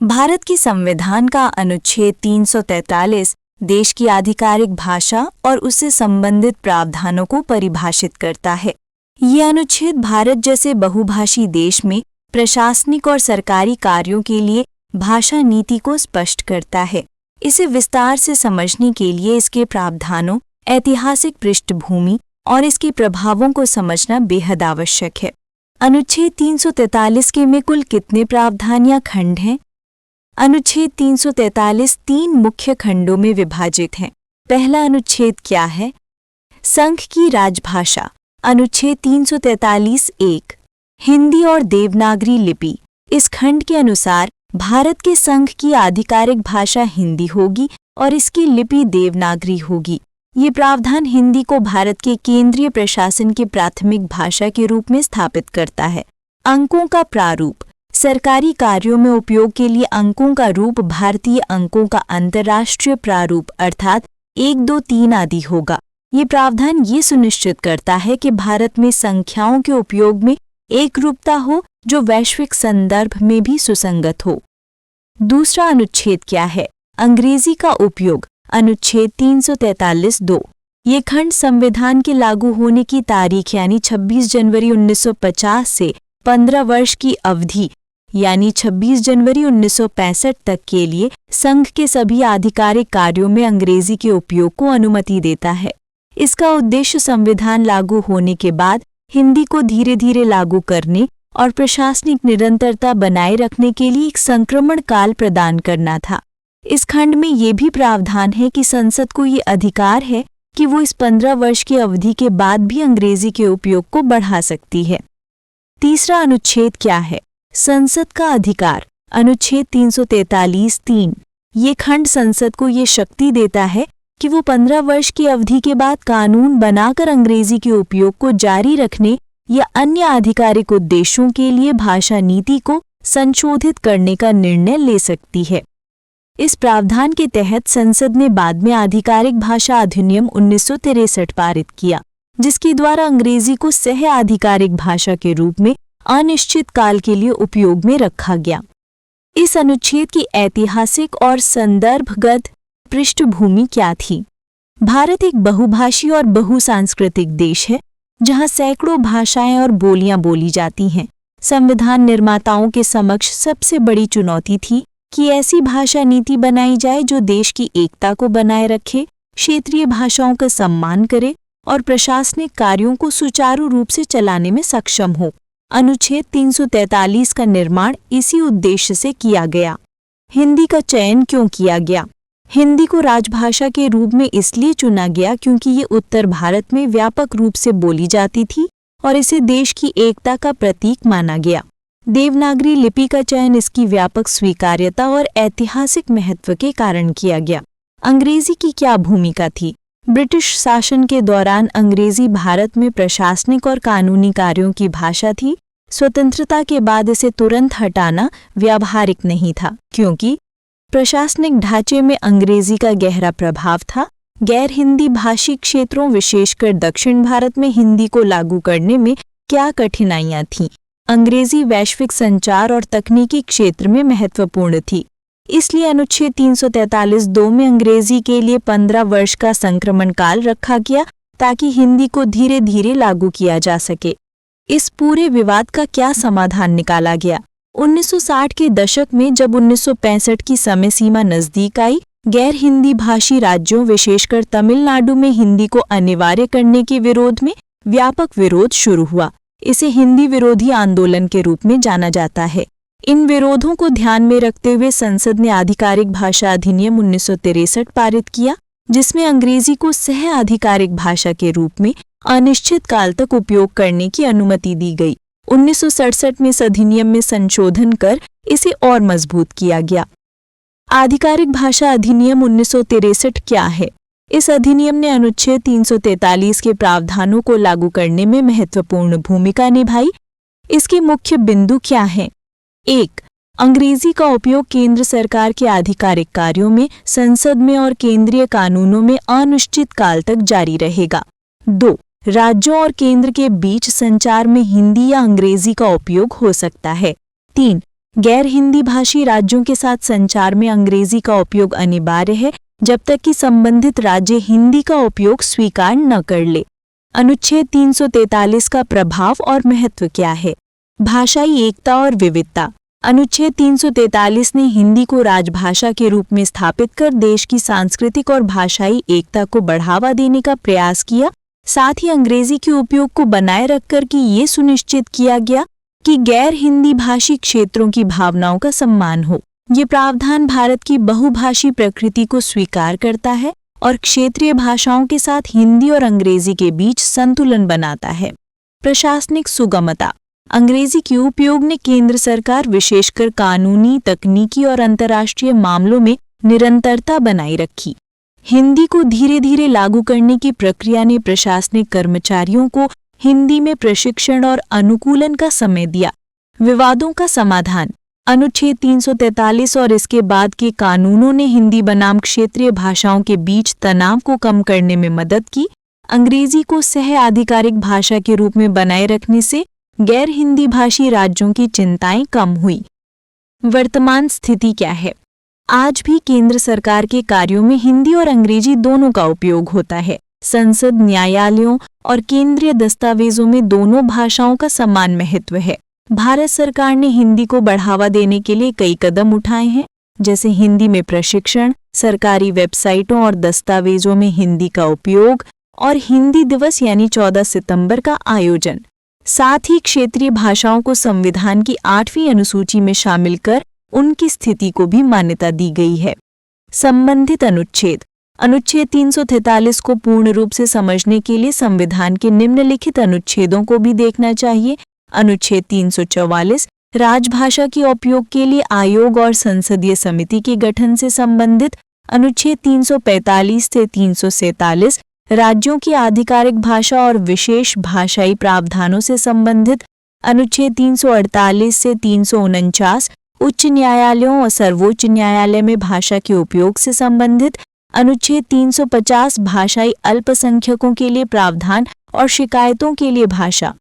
भारत की संविधान का अनुच्छेद 343 देश की आधिकारिक भाषा और उससे संबंधित प्रावधानों को परिभाषित करता है। ये अनुच्छेद भारत जैसे बहुभाषी देश में प्रशासनिक और सरकारी कार्यों के लिए भाषा नीति को स्पष्ट करता है। इसे विस्तार से समझने के लिए इसके प्रावधानों, ऐतिहासिक पृष्ठभूमि और इसके प्रभावों को समझना बेहद आवश्यक है। अनुच्छेद 343 के में कुल कितने प्रावधान या खंड हैं? अनुच्छेद 343 तीन मुख्य खंडों में विभाजित है। पहला अनुच्छेद क्या है? संघ की राजभाषा। अनुच्छेद 343(1) हिंदी और देवनागरी लिपि। इस खंड के अनुसार भारत के संघ की आधिकारिक भाषा हिंदी होगी और इसकी लिपि देवनागरी होगी। ये प्रावधान हिंदी को भारत के केंद्रीय प्रशासन की प्राथमिक भाषा के रूप में स्थापित करता है। अंकों का प्रारूप। सरकारी कार्यों में उपयोग के लिए अंकों का रूप भारतीय अंकों का अंतर्राष्ट्रीय प्रारूप अर्थात 1, 2, 3 आदि होगा। ये प्रावधान ये सुनिश्चित करता है कि भारत में संख्याओं के उपयोग में एक रूपता हो जो वैश्विक संदर्भ में भी सुसंगत हो। दूसरा अनुच्छेद क्या है? अंग्रेजी का उपयोग। अनुच्छेद 343(2) ये खंड संविधान के लागू होने की तारीख यानी 26 जनवरी 1950 से 15 वर्ष की अवधि यानी 26 जनवरी 1965 तक के लिए संघ के सभी आधिकारिक कार्यों में अंग्रेजी के उपयोग को अनुमति देता है। इसका उद्देश्य संविधान लागू होने के बाद हिंदी को धीरे धीरे लागू करने और प्रशासनिक निरंतरता बनाए रखने के लिए एक संक्रमण काल प्रदान करना था। इस खंड में ये भी प्रावधान है कि संसद को ये अधिकार है कि वो इस 15 वर्ष की अवधि के बाद भी अंग्रेजी के उपयोग को बढ़ा सकती है। तीसरा अनुच्छेद क्या है? संसद का अधिकार। अनुच्छेद 343(3) ये खंड संसद को ये शक्ति देता है कि वो 15 वर्ष की अवधि के बाद कानून बनाकर अंग्रेजी के उपयोग को जारी रखने या अन्य आधिकारिक उद्देश्यों के लिए भाषा नीति को संशोधित करने का निर्णय ले सकती है। इस प्रावधान के तहत संसद ने बाद में आधिकारिक भाषा अधिनियम 1963 पारित किया, जिसके द्वारा अंग्रेजी को सह आधिकारिक भाषा के रूप में अनिश्चित काल के लिए उपयोग में रखा गया। इस अनुच्छेद की ऐतिहासिक और संदर्भगत पृष्ठभूमि क्या थी? भारत एक बहुभाषी और बहुसांस्कृतिक देश है, जहां सैकड़ों भाषाएं और बोलियां बोली जाती हैं। संविधान निर्माताओं के समक्ष सबसे बड़ी चुनौती थी कि ऐसी भाषा नीति बनाई जाए जो देश की एकता को बनाए रखे, क्षेत्रीय भाषाओं का सम्मान करे और प्रशासनिक कार्यों को सुचारू रूप से चलाने में सक्षम हो। अनुच्छेद 343 का निर्माण इसी उद्देश्य से किया गया। हिंदी का चयन क्यों किया गया? हिंदी को राजभाषा के रूप में इसलिए चुना गया क्योंकि ये उत्तर भारत में व्यापक रूप से बोली जाती थी और इसे देश की एकता का प्रतीक माना गया। देवनागरी लिपि का चयन इसकी व्यापक स्वीकार्यता और ऐतिहासिक महत्व के कारण किया गया। अंग्रेजी की क्या भूमिका थी? ब्रिटिश शासन के दौरान अंग्रेजी भारत में प्रशासनिक और कानूनी कार्यों की भाषा थी। स्वतंत्रता के बाद इसे तुरंत हटाना व्यावहारिक नहीं था, क्योंकि प्रशासनिक ढांचे में अंग्रेजी का गहरा प्रभाव था। गैर हिंदी भाषी क्षेत्रों विशेषकर दक्षिण भारत में हिंदी को लागू करने में क्या कठिनाइयां थीं? अंग्रेजी वैश्विक संचार और तकनीकी क्षेत्र में महत्वपूर्ण थी। इसलिए अनुच्छेद 343(2) में अंग्रेजी के लिए 15 वर्ष का संक्रमण काल रखा गया ताकि हिंदी को धीरे धीरे लागू किया जा सके। इस पूरे विवाद का क्या समाधान निकाला गया? 1960 के दशक में जब 1965 की समय सीमा नजदीक आई, गैर हिंदी भाषी राज्यों विशेषकर तमिलनाडु में हिंदी को अनिवार्य करने के विरोध में व्यापक विरोध शुरू हुआ। इसे हिंदी विरोधी आंदोलन के रूप में जाना जाता है। इन विरोधों को ध्यान में रखते हुए संसद ने आधिकारिक भाषा अधिनियम 1963 पारित किया, जिसमें अंग्रेजी को सह आधिकारिक भाषा के रूप में अनिश्चित काल तक उपयोग करने की अनुमति दी गई। 1967 में इस अधिनियम में संशोधन कर इसे और मजबूत किया गया। आधिकारिक भाषा अधिनियम 1963 क्या है? इस अधिनियम ने अनुच्छेद 343 के प्रावधानों को लागू करने में महत्वपूर्ण भूमिका निभाई। इसके मुख्य बिंदु क्या हैं? 1. अंग्रेजी का उपयोग केंद्र सरकार के आधिकारिक कार्यों में, संसद में और केंद्रीय कानूनों में अनिश्चित काल तक जारी रहेगा। 2. राज्यों और केंद्र के बीच संचार में हिंदी या अंग्रेजी का उपयोग हो सकता है। 3. गैर हिंदी भाषी राज्यों के साथ संचार में अंग्रेजी का उपयोग अनिवार्य है जब तक कि संबंधित राज्य हिंदी का उपयोग स्वीकार न कर ले। अनुच्छेद 343 का प्रभाव और महत्व क्या है? भाषाई एकता और विविधता। अनुच्छेद 343 ने हिंदी को राजभाषा के रूप में स्थापित कर देश की सांस्कृतिक और भाषाई एकता को बढ़ावा देने का प्रयास किया। साथ ही अंग्रेजी के उपयोग को बनाए रखकर कि ये सुनिश्चित किया गया कि गैर हिंदी भाषी क्षेत्रों की भावनाओं का सम्मान हो। ये प्रावधान भारत की बहुभाषी प्रकृति को स्वीकार करता है और क्षेत्रीय भाषाओं के साथ हिंदी और अंग्रेजी के बीच संतुलन बनाता है। प्रशासनिक सुगमता। अंग्रेजी के उपयोग ने केंद्र सरकार विशेषकर कानूनी, तकनीकी और अंतर्राष्ट्रीय मामलों में निरंतरता बनाए रखी। हिंदी को धीरे धीरे लागू करने की प्रक्रिया ने प्रशासनिक कर्मचारियों को हिंदी में प्रशिक्षण और अनुकूलन का समय दिया। विवादों का समाधान। अनुच्छेद 343 और इसके बाद के कानूनों ने हिंदी बनाम क्षेत्रीय भाषाओं के बीच तनाव को कम करने में मदद की। अंग्रेजी को सह आधिकारिक भाषा के रूप में बनाए रखने से गैर हिंदी भाषी राज्यों की चिंताएं कम हुई। वर्तमान स्थिति क्या है? आज भी केंद्र सरकार के कार्यों में हिंदी और अंग्रेजी दोनों का उपयोग होता है। संसद, न्यायालयों और केंद्रीय दस्तावेजों में दोनों भाषाओं का समान महत्व है। भारत सरकार ने हिंदी को बढ़ावा देने के लिए कई कदम उठाए हैं, जैसे हिंदी में प्रशिक्षण, सरकारी वेबसाइटों और दस्तावेजों में हिंदी का उपयोग और हिंदी दिवस यानी 14 सितंबर का आयोजन। साथ ही क्षेत्रीय भाषाओं को संविधान की 8वीं अनुसूची में शामिल कर उनकी स्थिति को भी मान्यता दी गई है। संबंधित अनुच्छेद। अनुच्छेद 343 को पूर्ण रूप से समझने के लिए संविधान के निम्नलिखित अनुच्छेदों को भी देखना चाहिए। अनुच्छेद 344 राजभाषा के उपयोग के लिए आयोग और संसदीय समिति के गठन से संबंधित। अनुच्छेद 345 से 347 राज्यों की आधिकारिक भाषा और विशेष भाषाई प्रावधानों से संबंधित। अनुच्छेद 348 से 349 उच्च न्यायालयों और सर्वोच्च न्यायालय में भाषा के उपयोग से संबंधित। अनुच्छेद 350 भाषाई अल्पसंख्यकों के लिए प्रावधान और शिकायतों के लिए भाषा।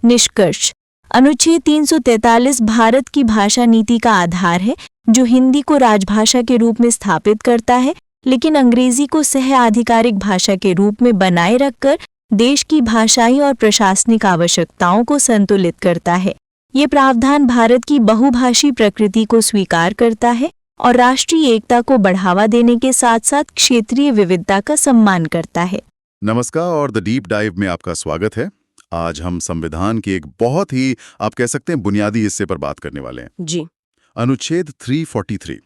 निष्कर्ष। अनुच्छेद 343 भारत की भाषा नीति का आधार है, जो हिंदी को राजभाषा के रूप में स्थापित करता है, लेकिन अंग्रेजी को सह आधिकारिक भाषा के रूप में बनाए रखकर देश की भाषाई और प्रशासनिक आवश्यकताओं को संतुलित करता है। ये प्रावधान भारत की बहुभाषी प्रकृति को स्वीकार करता है और राष्ट्रीय एकता को बढ़ावा देने के साथ साथ क्षेत्रीय विविधता का सम्मान करता है। नमस्कार और द डीप डाइव में आपका स्वागत है। आज हम संविधान के एक बहुत ही, आप कह सकते हैं, बुनियादी हिस्से पर बात करने वाले हैं। जी। अनुच्छेद 343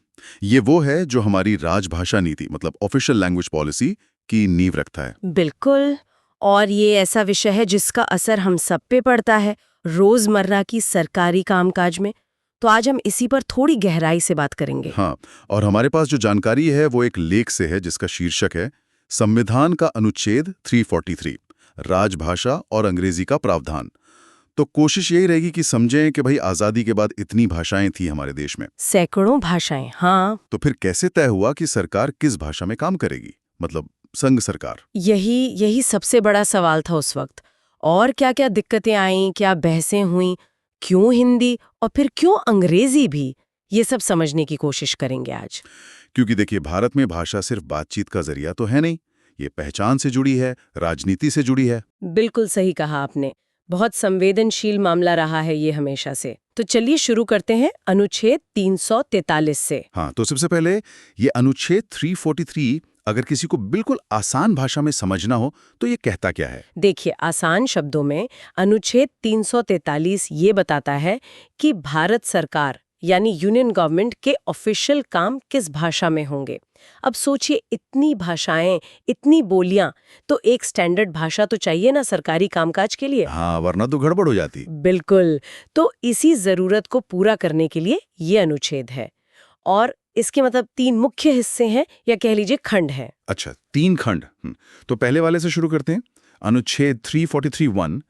ये वो है जो हमारी राजभाषा नीति मतलब ऑफिशियल लैंग्वेज पॉलिसी की नींव रखता है। बिल्कुल। और ये ऐसा विषय है जिसका असर हम सब पे पड़ता है रोजमर्रा की सरकारी कामकाज में। तो आज हम इसी पर थोड़ी गहराई से बात करेंगे। हाँ, और हमारे पास जो जानकारी है वो एक लेख से है जिसका शीर्षक है संविधान का अनुच्छेद 343 राजभाषा और अंग्रेजी का प्रावधान। तो कोशिश यही रहेगी कि समझें कि भाई आजादी के बाद इतनी भाषाएं थी हमारे देश में, सैकड़ों भाषाएं। हाँ, तो फिर कैसे तय हुआ कि सरकार किस भाषा में काम करेगी, मतलब संघ सरकार? यही सबसे बड़ा सवाल था उस वक्त। और क्या क्या दिक्कतें आईं, क्या बहसें हुईं, क्यों हिंदी और फिर क्यों अंग्रेजी भी, ये सब समझने की कोशिश करेंगे आज। क्योंकि देखिए, भारत में भाषा सिर्फ बातचीत का जरिया तो है नहीं, ये पहचान से जुड़ी है, राजनीति से जुड़ी है। बिल्कुल सही कहा आपने। बहुत संवेदनशील मामला रहा है ये हमेशा से। तो चलिए शुरू करते हैं अनुच्छेद 343 से। हाँ, तो सबसे पहले ये अनुच्छेद 343 अगर किसी को बिल्कुल आसान भाषा में समझना हो तो ये कहता क्या है? देखिए, आसान शब्दों में अनुच्छेद 343 ये बताता है कि भारत सरकार यानी यूनियन गवर्नमेंट के ऑफिशियल काम किस भाषा में होंगे। अब सोचिए, इतनी भाषाएं, इतनी बोलियां, तो एक स्टैंडर्ड भाषा तो चाहिए ना सरकारी कामकाज के लिए। हाँ, वरना तो गड़बड़ हो जाती। बिल्कुल। तो इसी जरूरत को पूरा करने के लिए ये अनुच्छेद है। और इसके मतलब 3 मुख्य हिस्से हैं, या कह लीजिए खंड हैं। अच्छा, 3 खंड। तो पहले वाले से शुरू करते हैं। अनुच्छेद 343(1)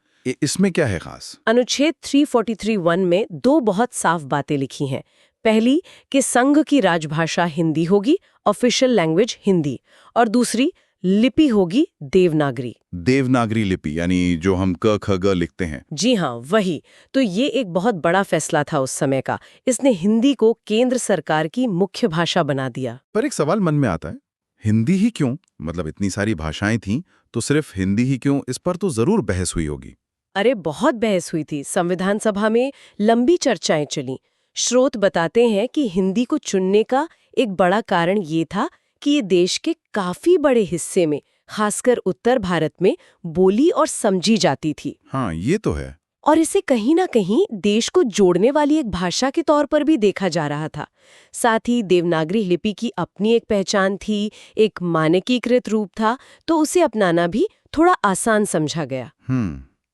इसमें क्या है खास? अनुच्छेद 343(1) में 2 बहुत साफ बातें लिखी हैं। पहली कि संघ की राजभाषा हिंदी होगी, ऑफिशियल लैंग्वेज हिंदी, और दूसरी लिपि होगी देवनागरी। देवनागरी लिपि यानी जो हम क ख ग लिखते हैं। जी हाँ, वही। तो ये एक बहुत बड़ा फैसला था उस समय का। इसने हिंदी को केंद्र सरकार की मुख्य भाषा बना दिया। पर एक सवाल मन में आता है, हिंदी ही क्यों? मतलब इतनी सारी भाषाएं थीं, तो सिर्फ हिंदी ही क्यों? इस पर तो जरूर बहस हुई होगी। अरे बहुत बहस हुई थी, संविधान सभा में लंबी चर्चाएं चली। स्रोत बताते हैं कि हिंदी को चुनने का एक बड़ा कारण ये था कि ये देश के काफी बड़े हिस्से में, खासकर उत्तर भारत में, बोली और समझी जाती थी। हाँ, ये तो है। और इसे कहीं ना कहीं देश को जोड़ने वाली एक भाषा के तौर पर भी देखा जा रहा था। साथ ही देवनागरी लिपि की अपनी एक पहचान थी, एक मानकीकृत रूप था, तो उसे अपनाना भी थोड़ा आसान समझा गया।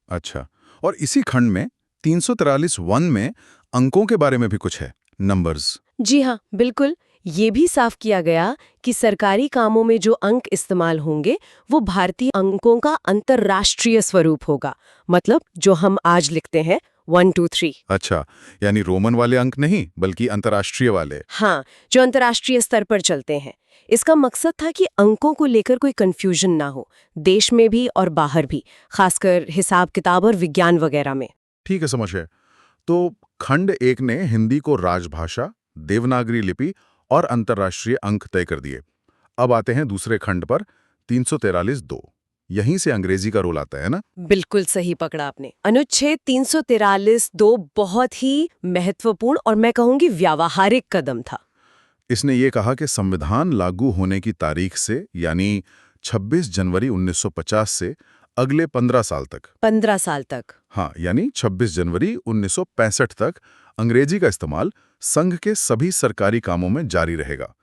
अच्छा। और इसी खंड में 343(1) में अंकों के बारे में भी कुछ है, नंबर्स। जी हाँ, बिल्कुल। ये भी साफ किया गया कि सरकारी कामों में जो अंक इस्तेमाल होंगे वो भारतीय अंकों का अंतर्राष्ट्रीय स्वरूप होगा। मतलब जो हम आज लिखते हैं 1 2 3। अच्छा, यानी रोमन वाले अंक नहीं, बल्कि अंतर्राष्ट्रीय वाले। हाँ, जो अंतर्राष्ट्रीय स्तर पर चलते हैं। इसका मकसद था कि अंकों को लेकर कोई कंफ्यूजन ना हो, देश में भी और बाहर भी, खासकर हिसाब किताब और विज्ञान वगैरह में। ठीक है, समझ है। तो खंड 1 ने हिंदी को राजभाषा, देवनागरी लिपि और अंतर्राष्ट्रीय अंक तय कर दिए। अब आते हैं दूसरे खंड पर, 343(2। यहीं से अंग्रेजी का रोल आता है ना? बिल्कुल सही पकड़ा आपने। अनुच्छेद 343(2) बहुत ही महत्वपूर्ण और मैं कहूंगी व्यावहारिक कदम था। इसने ये कहा कि संविधान लागू होने की तारीख से, यानी 26 जनवरी 1950 से अगले 15 साल तक। 15 साल तक। हाँ, यानी 26 जनवरी 1965 तक अंग्रेजी का इस्तेमाल संघ के सभी सरकारी कामों में जारी रहेगा।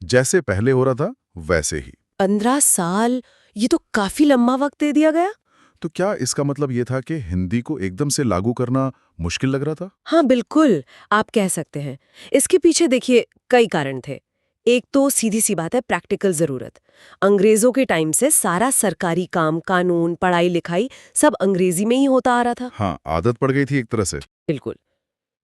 जैसे पहले हो रहा था, वैसे ही। 15 साल, ये तो काफी लंबा वक्त दे दिया गया। तो क्या इसका मतलब ये था कि हिंदी को एकदम से लागू करना मुश्किल लग रहा था? हाँ बिल्कुल, आप कह सकते हैं। इसके पीछे देखिए कई कारण थे। एक तो सीधी सी बात है, प्रैक्टिकल जरूरत। अंग्रेजों के टाइम से सारा सरकारी काम, कानून, पढ़ाई लिखाई सब अंग्रेजी में ही होता आ रहा था। हाँ, आदत पड़ गई थी एक तरह से। बिल्कुल।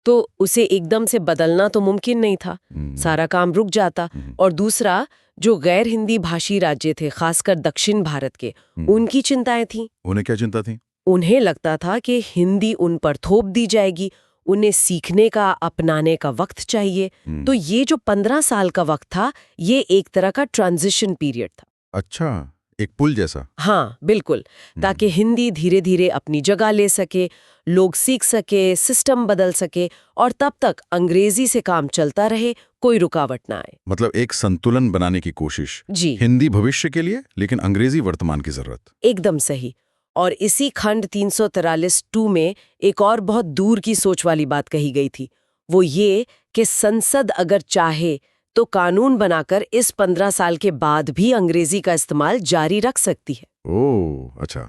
तो उसे एकदम से बदलना तो मुमकिन नहीं था, सारा काम रुक जाता। और दूसरा, जो गैर हिंदी भाषी राज्य थे, खासकर दक्षिण भारत के, उनकी चिंताएं थीं। उन्हें क्या चिंता थी? उन्हें लगता था कि हिंदी उन पर थोप दी जाएगी, उन्हें सीखने का, अपनाने का वक्त चाहिए। तो ये जो 15 साल का वक्त था, ये एक तरह का ट्रांजिशन पीरियड था। अच्छा, एक पुल जैसा। हाँ बिल्कुल, ताकि हिंदी धीरे धीरे अपनी जगह ले सके, लोग सीख सके, सिस्टम बदल सके, और तब तक अंग्रेजी से काम चलता रहे, कोई रुकावट ना आए। मतलब एक संतुलन बनाने की कोशिश। जी, हिंदी भविष्य के लिए, लेकिन अंग्रेजी वर्तमान की जरूरत। एकदम सही। और इसी खंड 343(2) में एक और बहुत दूर की सोच वाली बात कही गई थी। वो ये कि संसद अगर चाहे तो कानून बनाकर इस 15 साल के बाद भी अंग्रेजी का इस्तेमाल जारी रख सकती है। ओह, अच्छा।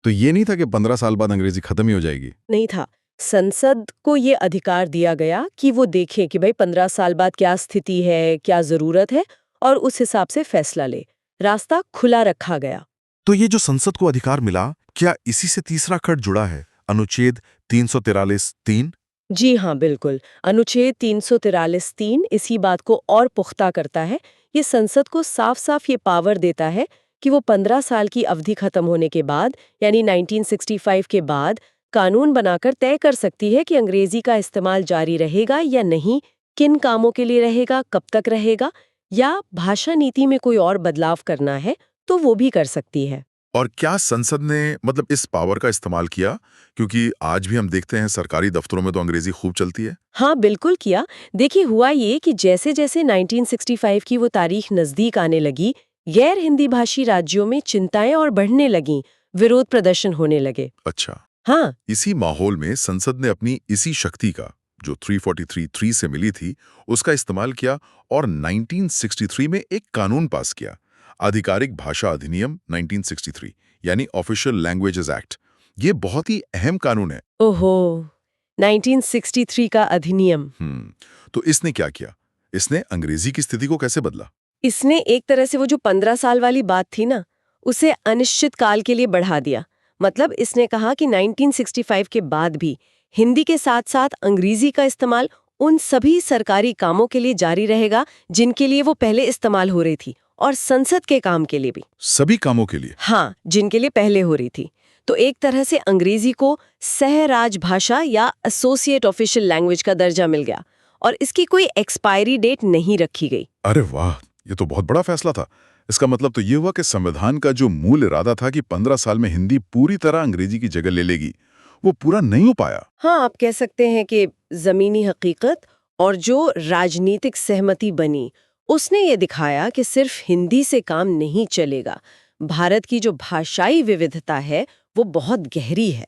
तो ये नहीं था कि 15 साल बाद अंग्रेजी खत्म ही हो जाएगी? नहीं था। संसद को ये अधिकार दिया गया कि वो देखे कि भाई 15 साल बाद क्या स्थिति है, क्या जरूरत है, और उस हिसाब से फैसला ले। रास्ता खुला रखा गया। तो ये जो संसद को अधिकार मिला, क्या इसी से तीसरा खंड जुड़ा है, अनुच्छेद 343(3)? जी हाँ, बिल्कुल। अनुच्छेद 343(3) इसी बात को और पुख्ता करता है। ये संसद को साफ साफ ये पावर देता है कि वो 15 साल की अवधि खत्म होने के बाद, यानी 1965 के बाद, कानून बनाकर तय कर सकती है कि अंग्रेजी का इस्तेमाल जारी रहेगा या नहीं, किन कामों के लिए रहेगा, कब तक रहेगा, या भाषा नीति में कोई और बदलाव करना है तो वो भी कर सकती है। और क्या संसद ने मतलब इस पावर का इस्तेमाल किया? क्योंकि आज भी हम देखते हैं सरकारी दफ्तरों में तो अंग्रेजी खूब चलती है। हाँ बिल्कुल किया। देखिए हुआ ये कि जैसे जैसे 1965 की वो तारीख नजदीक आने लगी, गैर हिंदी भाषी राज्यों में चिंताएं और बढ़ने लगीं, विरोध प्रदर्शन होने लगे। अच्छा। हाँ, इसी माहौल में संसद ने अपनी इसी शक्ति का, जो 343(3) से मिली थी, उसका इस्तेमाल किया और 1963 में एक कानून पास किया, आधिकारिक भाषा अधिनियम 1963, यानी ऑफिशियल लैंग्वेजेस एक्ट। ये बहुत ही अहम कानून है। ओहो, 1963 का अधिनियम। तो इसने क्या किया? इसने अंग्रेजी की स्थिति को कैसे बदला? इसने एक तरह से वो जो 15 साल वाली बात थी ना, उसे अनिश्चित काल के लिए बढ़ा दिया। मतलब इसने कहा कि 1965 के बाद भी हिंदी के साथ साथ अंग्रेजी का इस्तेमाल उन सभी सरकारी कामों के लिए जारी रहेगा जिनके लिए वो पहले इस्तेमाल हो रही थी, और संसद के काम के लिए भी। सभी कामों के लिए? हाँ, जिनके लिए पहले हो रही थी। तो एक तरह से अंग्रेजी को सह राजभाषा या एसोसिएट ऑफिशियल लैंग्वेज का दर्जा मिल गया और इसकी कोई एक्सपायरी डेट नहीं रखी गई। अरे वाह, ये तो बहुत बड़ा फैसला था। इसका मतलब तो ये हुआ कि संविधान का जो मूल इरादा था कि 15 साल में हिंदी पूरी तरह अंग्रेजी की जगह ले लेगी, वो पूरा नहीं हो पाया। हाँ, आप कह सकते हैं कि जमीनी हकीकत और जो राजनीतिक सहमति बनी उसने ये दिखाया कि सिर्फ हिंदी से काम नहीं चलेगा। भारत की जो भाषाई विविधता है वो बहुत गहरी है।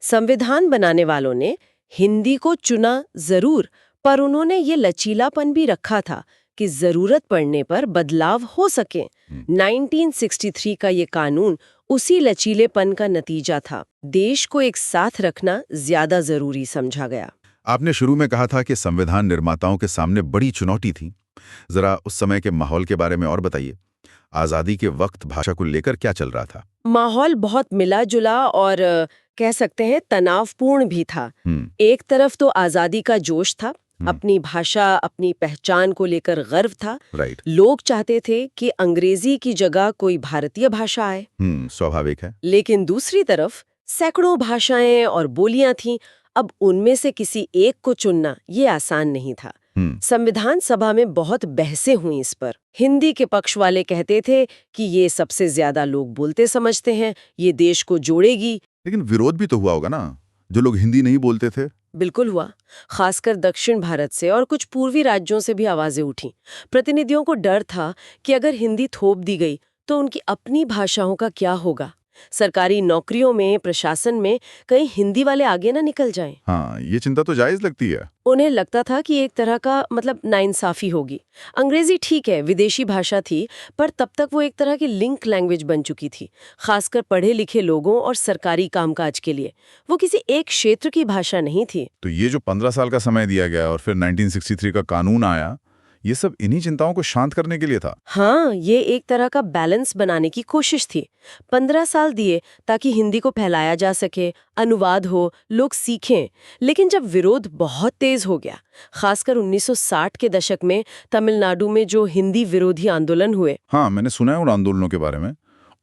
संविधान बनाने वालों ने हिंदी को चुना जरूर, पर उन्होंने ये लचीलापन भी रखा था कि जरूरत पड़ने पर बदलाव हो सके। 1963 का ये कानून उसी लचीलेपन का नतीजा था। देश को एक साथ रखना ज्यादा जरूरी समझा गया। आपने शुरू में कहा था कि संविधान निर्माताओं के सामने बड़ी चुनौती थी। जरा उस समय के माहौल के बारे में और बताइए। आजादी के वक्त भाषा को लेकर क्या चल रहा था? माहौल बहुत मिला जुला और कह सकते हैं तनावपूर्ण भी था। एक तरफ तो आजादी का जोश था, अपनी भाषा अपनी पहचान को लेकर गर्व था। राइट। लोग चाहते थे कि अंग्रेजी की जगह कोई भारतीय भाषा आए। स्वाभाविक है। लेकिन दूसरी तरफ सैकड़ों भाषाएं और बोलियां थीं। अब उनमें से किसी एक को चुनना ये आसान नहीं था। संविधान सभा में बहुत बहसें हुई इस पर। हिंदी के पक्ष वाले कहते थे कि ये सबसे ज्यादा लोग बोलते समझते हैं, ये देश को जोड़ेगी। लेकिन विरोध भी तो हुआ होगा ना, जो लोग हिंदी नहीं बोलते थे? बिल्कुल हुआ। खासकर दक्षिण भारत से और कुछ पूर्वी राज्यों से भी आवाजें उठी। प्रतिनिधियों को डर था कि अगर हिंदी थोप दी गई तो उनकी अपनी भाषाओं का क्या होगा। सरकारी नौकरियों में, प्रशासन में कहीं हिंदी वाले आगे ना निकल जाएं। हाँ, ये चिंता तो जायज लगती है। उन्हें लगता था कि एक तरह का नाइंसाफी होगी। अंग्रेजी ठीक है, विदेशी भाषा थी, पर तब तक वो एक तरह की लिंक लैंग्वेज बन चुकी थी, खासकर पढ़े लिखे लोगों और सरकारी कामकाज के लिए। वो किसी एक क्षेत्र की भाषा नहीं थी। तो ये जो 15 साल का समय दिया गया और फिर 1963 का कानून आया, ये सब इन्हीं चिंताओं को शांत करने के लिए था। हाँ, ये एक तरह का बैलेंस बनाने की कोशिश थी। 15 साल दिए ताकि हिंदी को फैलाया जा सके, अनुवाद हो, लोग सीखें। लेकिन जब विरोध बहुत तेज हो गया, खासकर 1960 के दशक में तमिलनाडु में जो हिंदी विरोधी आंदोलन हुए। हाँ, मैंने सुना है उन आंदोलनों के बारे में।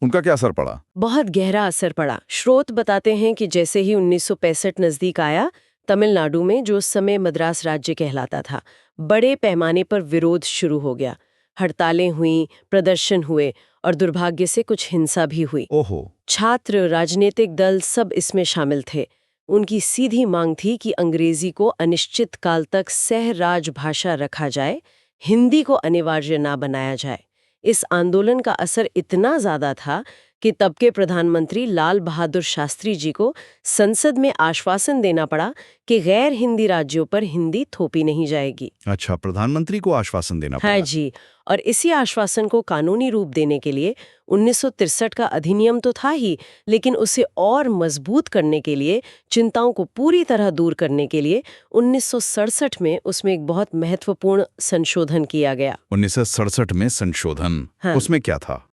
उनका क्या असर पड़ा? बहुत गहरा असर पड़ा। स्रोत बताते हैं कि जैसे ही 1965 नजदीक आया, तमिलनाडु में, जो उस समय मद्रास राज्य कहलाता था, बड़े पैमाने पर विरोध शुरू हो गया। हड़तालें हुई, प्रदर्शन हुए और दुर्भाग्य से कुछ हिंसा भी हुई। ओहो। छात्र, राजनीतिक दल सब इसमें शामिल थे। उनकी सीधी मांग थी कि अंग्रेजी को अनिश्चित काल तक सह राजभाषा रखा जाए, हिंदी को अनिवार्य ना बनाया जाए। इस आंदोलन का असर इतना ज्यादा था कि तब के प्रधानमंत्री लाल बहादुर शास्त्री जी को संसद में आश्वासन देना पड़ा कि गैर हिंदी राज्यों पर हिंदी थोपी नहीं जाएगी। अच्छा, प्रधानमंत्री को आश्वासन देना पड़ा? हाँ जी, और इसी आश्वासन को कानूनी रूप देने के लिए 1963 का अधिनियम तो था ही, लेकिन उसे और मजबूत करने के लिए, चिंताओं को पूरी तरह दूर करने के लिए 1967 में उसमें एक बहुत महत्वपूर्ण संशोधन किया गया। 1967 में संशोधन? हाँ। उसमें क्या था?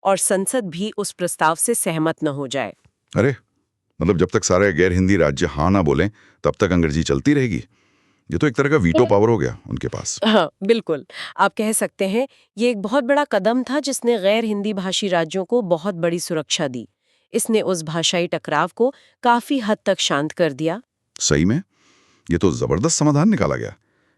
और संसद भी उस प्रस्ताव से सहमत न हो जाए। अरे, मतलब जब तक सारे गैर हिंदी राज्य हाँ ना बोलें तब तक अंग्रेजी चलती रहेगी? ये तो एक तरह का वीटो पावर हो गया उनके पास। हाँ, बिल्कुल, आप कह सकते हैं ये एक बहुत बड़ा कदम था जिसने गैर हिंदी भाषी राज्यों को बहुत बड़ी सुरक्षा दी। इसने उस भाषाई टकराव को काफी हद तक शांत कर दिया। सही में ये तो जबरदस्त समाधान निकाला गया।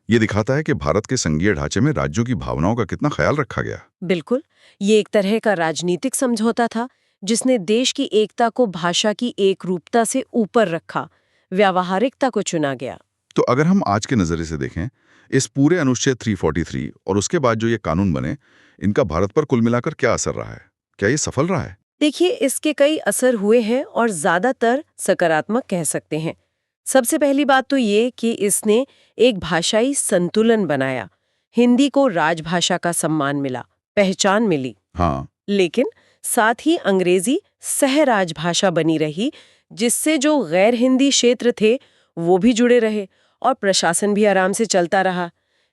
ये दिखाता है कि भारत के संघीय ढांचे में राज्यों की भावनाओं का कितना ख्याल रखा गया। बिल्कुल, ये एक तरह का राजनीतिक समझौता था जिसने देश की एकता को भाषा की एकरूपता से ऊपर रखा, व्यावहारिकता को चुना गया। तो अगर हम आज के नजरिए से देखें, इस पूरे अनुच्छेद 343 और उसके बाद जो ये कानून बने, इनका भारत पर कुल मिलाकर क्या असर रहा है? क्या ये सफल रहा है? देखिए, इसके कई असर हुए हैं और ज्यादातर सकारात्मक कह सकते हैं। सबसे पहली बात तो ये कि इसने एक भाषाई संतुलन बनाया। हिंदी को राजभाषा का सम्मान मिला, पहचान मिली। हाँ। लेकिन साथ ही अंग्रेजी सह राजभाषा बनी रही, जिससे जो गैर हिंदी क्षेत्र थे वो भी जुड़े रहे और प्रशासन भी आराम से चलता रहा।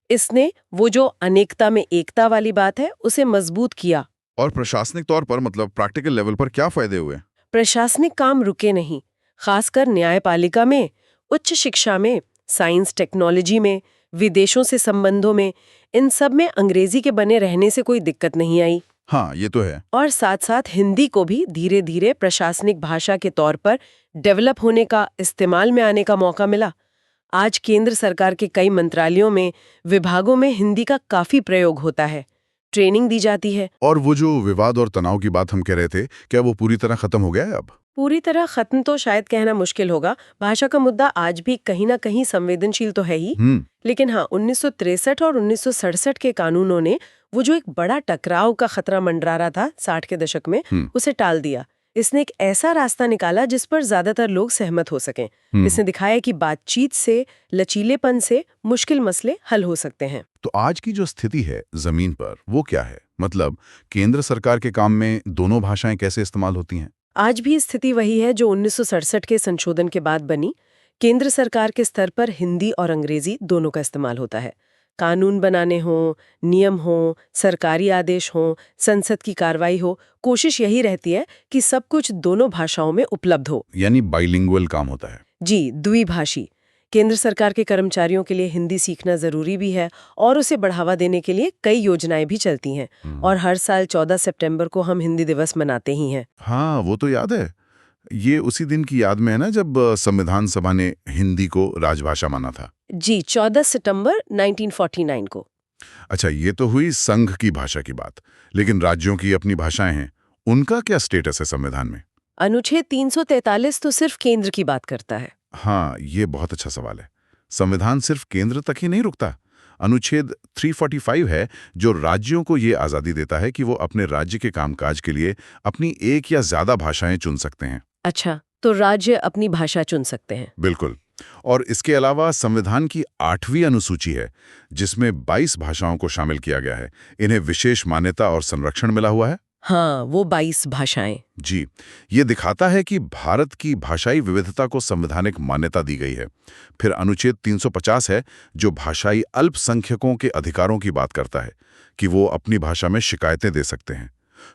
इसने वो जो अनेकता में एकता वाली बात है उसे मजबूत किया। और प्रशासनिक तौर पर, मतलब प्रैक्टिकल लेवल पर क्या फायदे हुए? प्रशासनिक काम रुके नहीं, खासकर न्यायपालिका में, उच्च शिक्षा में, साइंस टेक्नोलॉजी में, विदेशों से संबंधों में, इन सब में अंग्रेजी के बने रहने से कोई दिक्कत नहीं आई। हाँ, ये तो है। और साथ साथ हिंदी को भी धीरे धीरे प्रशासनिक भाषा के तौर पर डेवलप होने का, इस्तेमाल में आने का मौका मिला। आज केंद्र सरकार के कई मंत्रालयों में, विभागों में हिंदी का काफी प्रयोग होता है, ट्रेनिंग दी जाती है। और वो जो विवाद और तनाव की बात हम कह रहे थे, क्या वो पूरी तरह खत्म हो गया है अब? पूरी तरह खत्म तो शायद कहना मुश्किल होगा। भाषा का मुद्दा आज भी कहीं ना कहीं संवेदनशील तो है ही, लेकिन हाँ, 1963 और 1967 के कानूनों ने वो जो एक बड़ा टकराव का खतरा मंडरा रहा था 60 के दशक में, उसे टाल दिया। इसने एक ऐसा रास्ता निकाला जिस पर ज्यादातर लोग सहमत हो सकें। इसने दिखाया कि बातचीत से, लचीलेपन से मुश्किल मसले हल हो सकते हैं। तो आज की जो स्थिति है जमीन पर, वो क्या है? मतलब केंद्र सरकार के काम में दोनों भाषाएं कैसे इस्तेमाल होती हैं? आज भी स्थिति वही है जो 1967 के संशोधन के बाद बनी। केंद्र सरकार के स्तर पर हिंदी और अंग्रेजी दोनों का इस्तेमाल होता है। कानून बनाने हों, नियम हों, सरकारी आदेश हों, संसद की कार्रवाई हो, कोशिश यही रहती है कि सब कुछ दोनों भाषाओं में उपलब्ध हो। यानी बाइलिंगुअल काम होता है। जी, द्विभाषी। केंद्र सरकार के कर्मचारियों के लिए हिंदी सीखना जरूरी भी है और उसे बढ़ावा देने के लिए कई योजनाएं भी चलती हैं। और हर साल 14 सितंबर को हम हिंदी दिवस मनाते ही हैं। हाँ, वो तो याद है। ये उसी दिन की याद में है ना, जब संविधान सभा ने हिंदी को राजभाषा माना था। जी, 14 सितंबर 1949 को। अच्छा, ये तो हुई संघ की भाषा की बात, लेकिन राज्यों की अपनी भाषाएं हैं, उनका क्या स्टेटस है संविधान में? अनुच्छेद 343 तो सिर्फ केंद्र की बात करता है। हाँ, ये बहुत अच्छा सवाल है। संविधान सिर्फ केंद्र तक ही नहीं रुकता। अनुच्छेद 345 है जो राज्यों को ये आज़ादी देता है कि वो अपने राज्य के कामकाज के लिए अपनी एक या ज्यादा भाषाएं चुन सकते हैं। अच्छा, तो राज्य अपनी भाषा चुन सकते हैं। बिल्कुल। और इसके अलावा संविधान की 8वीं अनुसूची है जिसमें 22 भाषाओं को शामिल किया गया है। इन्हें विशेष मान्यता और संरक्षण मिला हुआ है। हाँ, वो 22 भाषाएं। जी, ये दिखाता है कि भारत की भाषाई विविधता को संवैधानिक मान्यता दी गई है। फिर अनुच्छेद 350 है जो भाषाई अल्पसंख्यकों के अधिकारों की बात करता है कि वो अपनी भाषा में शिकायतें दे सकते हैं।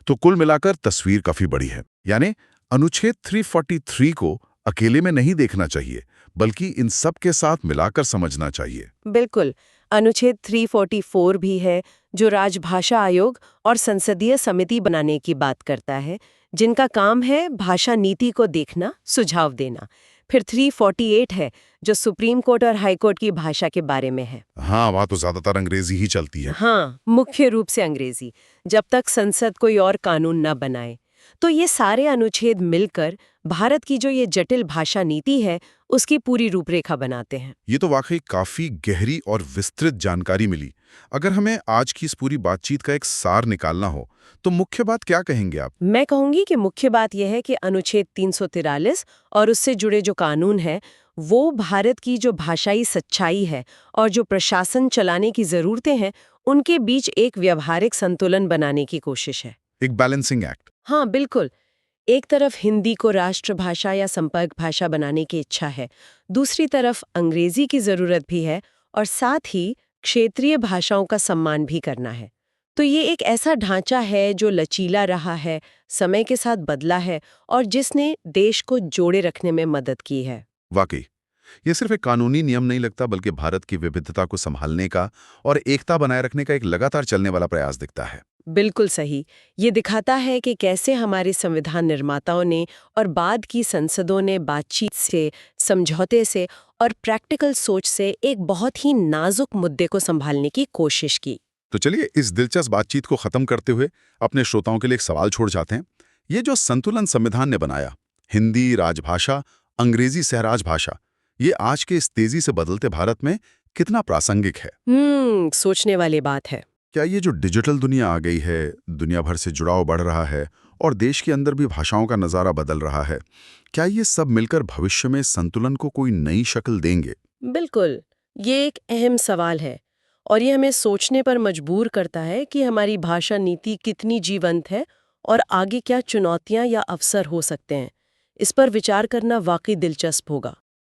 तो कुल मिलाकर तस्वीर काफी बड़ी है। यानी अनुच्छेद 343 को अकेले में नहीं देखना चाहिए, बल्कि इन सब के साथ मिलाकर समझना चाहिए। बिल्कुल। अनुच्छेद 344 भी है जो राजभाषा आयोग और संसदीय समिति बनाने की बात करता है, जिनका काम है भाषा नीति को देखना, सुझाव देना। फिर 348 है जो सुप्रीम कोर्ट और हाई कोर्ट की भाषा के बारे में है। हाँ, वहाँ तो ज्यादातर अंग्रेजी ही चलती है। हाँ, मुख्य रूप से अंग्रेजी, जब तक संसद कोई और कानून न बनाए। तो ये सारे अनुच्छेद मिलकर भारत की जो ये जटिल भाषा नीति है, उसकी पूरी रूपरेखा बनाते हैं। ये तो वाकई काफी गहरी और विस्तृत जानकारी मिली। अगर हमें आज की इस पूरी बातचीत का एक सार निकालना हो, तो मुख्य बात क्या कहेंगे आप? मैं कहूंगी कि मुख्य बात यह है कि अनुच्छेद 343 और उससे जुड़े जो कानून है, वो भारत की जो भाषाई सच्चाई है और जो प्रशासन चलाने की जरूरतें हैं, उनके बीच एक व्यवहारिक संतुलन बनाने की कोशिश है। एक बैलेंसिंग एक्ट। हाँ, बिल्कुल। एक तरफ हिंदी को राष्ट्रभाषा या संपर्क भाषा बनाने की इच्छा है, दूसरी तरफ अंग्रेजी की जरूरत भी है और साथ ही क्षेत्रीय भाषाओं का सम्मान भी करना है। तो ये एक ऐसा ढांचा है जो लचीला रहा है, समय के साथ बदला है और जिसने देश को जोड़े रखने में मदद की है। वाकई ये सिर्फ एक कानूनी नियम नहीं लगता, बल्कि भारत की विविधता को संभालने का और एकता बनाए रखने का एक लगातार चलने वाला प्रयास दिखता है। बिल्कुल सही। ये दिखाता है कि कैसे हमारे संविधान निर्माताओं ने और बाद की संसदों ने बातचीत से, समझौते से और प्रैक्टिकल सोच से एक बहुत ही नाजुक मुद्दे को संभालने की कोशिश की। तो चलिए इस दिलचस्प बातचीत को खत्म करते हुए अपने श्रोताओं के लिए एक सवाल छोड़ जाते हैं। ये जो संतुलन संविधान ने बनाया, हिंदी राजभाषा, अंग्रेजी सहराज भाषा, ये आज के इस तेजी से बदलते भारत में कितना प्रासंगिक है? सोचने वाली बात है। क्या ये जो डिजिटल दुनिया आ गई है, दुनिया भर से जुड़ाव बढ़ रहा है और देश के अंदर भी भाषाओं का नज़ारा बदल रहा है, क्या ये सब मिलकर भविष्य में संतुलन को कोई नई शक्ल देंगे? बिल्कुल, ये एक अहम सवाल है और ये हमें सोचने पर मजबूर करता है कि हमारी भाषा नीति कितनी जीवंत है और आगे क्या चुनौतियां या अवसर हो सकते हैं। इस पर विचार करना वाकई दिलचस्प होगा।